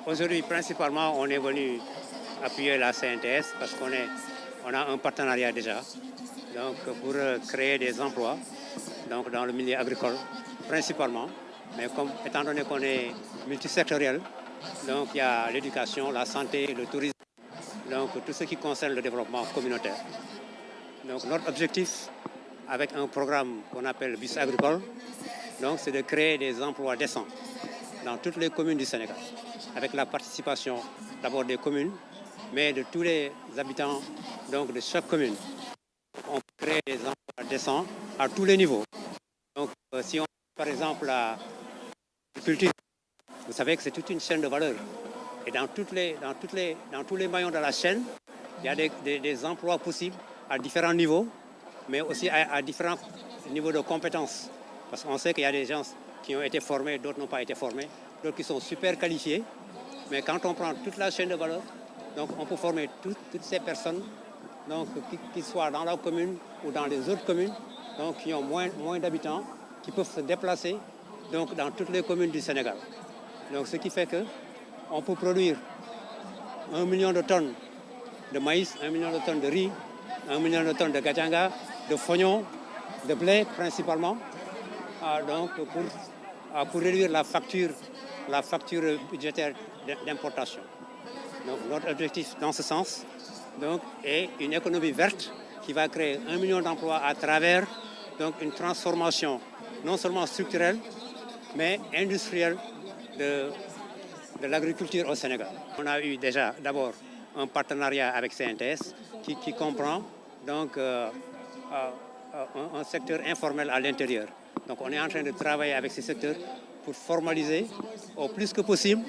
Aujourd'hui, principalement, on est venu appuyer la CNTS parce on a un partenariat déjà donc, pour créer des emplois donc, dans le milieu agricole, principalement. Mais étant donné qu'on est multisectoriel, donc il y a l'éducation, la santé, le tourisme, donc tout ce qui concerne le développement communautaire. Donc notre objectif avec un programme qu'on appelle Bus Agricole, donc c'est de créer des emplois décents dans toutes les communes du Sénégal, avec la participation d'abord des communes, mais de tous les habitants donc de chaque commune. On crée des emplois décents à tous les niveaux. Donc si on par exemple la culture, vous savez que c'est toute une chaîne de valeur. Et dans tous les maillons de la chaîne, il y a des emplois possibles à différents niveaux, mais aussi à différents niveaux de compétences. Parce qu'on sait qu'il y a des gens qui ont été formés, d'autres n'ont pas été formés, d'autres qui sont super qualifiés. Mais quand on prend toute la chaîne de valeur, donc on peut former toutes ces personnes, donc qui soient dans la commune ou dans les autres communes, donc qui ont moins d'habitants, qui peuvent se déplacer donc, dans toutes les communes du Sénégal. Donc ce qui fait qu'on peut produire 1 million de tonnes de maïs, 1 million de tonnes de riz, 1 million de tonnes de gachanga, de fognon, de blé principalement, donc pour réduire la facture budgétaire d'importation. Donc notre objectif dans ce sens donc, est une économie verte qui va créer 1 million d'emplois à travers donc, une transformation non seulement structurelle, mais industrielle de l'agriculture au Sénégal. On a eu déjà d'abord un partenariat avec CNTS qui comprend donc un secteur informel à l'intérieur. Donc on est en train de travailler avec ces secteurs pour formaliser au plus que possible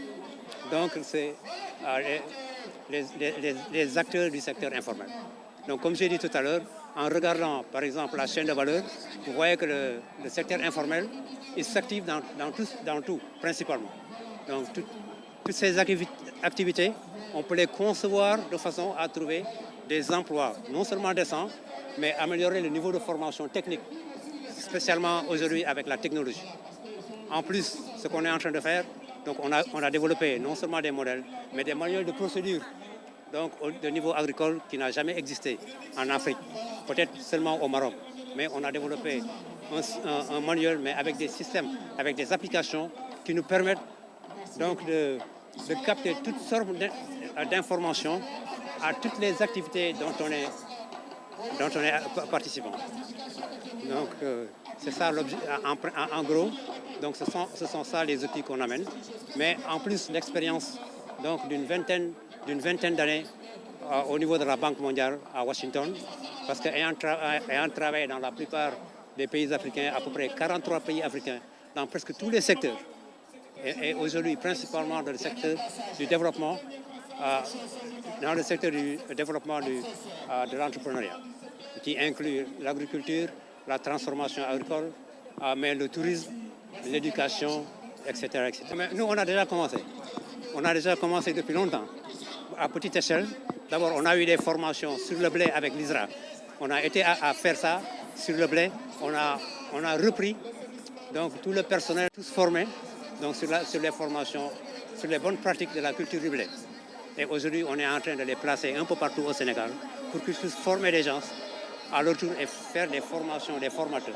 donc, les acteurs du secteur informel. Donc comme j'ai dit tout à l'heure, en regardant par exemple la chaîne de valeur, vous voyez que le secteur informel il s'active dans tout, principalement. Donc toutes ces activités, on peut les concevoir de façon à trouver des emplois non seulement décents, mais améliorer le niveau de formation technique, spécialement aujourd'hui avec la technologie. En plus, ce qu'on est en train de faire, donc on a développé non seulement des modèles, mais des manuels de procédure donc de niveau agricole qui n'a jamais existé en Afrique, peut-être seulement au Maroc. Mais on a développé un manuel, mais avec des systèmes, avec des applications qui nous permettent donc de capter toutes sortes d'informations à toutes les activités dont on est participant. Donc c'est ça l'objet, en gros. Donc ce sont ça les outils qu'on amène. Mais en plus l'expérience donc d'une vingtaine d'années au niveau de la Banque mondiale à Washington, parce qu'ayant travaillé dans la plupart des pays africains, à peu près 43 pays africains, dans presque tous les secteurs, et aujourd'hui principalement dans le secteur du développement, de l'entrepreneuriat, qui inclut l'agriculture, la transformation agricole, mais le tourisme, l'éducation, etc., etc. Mais nous, on a déjà commencé. On a déjà commencé depuis longtemps, à petite échelle. D'abord, on a eu des formations sur le blé avec l'ISRA. On a été à faire ça sur le blé. On a repris donc, tout le personnel, tous formés donc, sur les formations, sur les bonnes pratiques de la culture du blé. Et aujourd'hui, on est en train de les placer un peu partout au Sénégal pour qu'ils puissent former des gens à leur tour et faire des formations, des formateurs.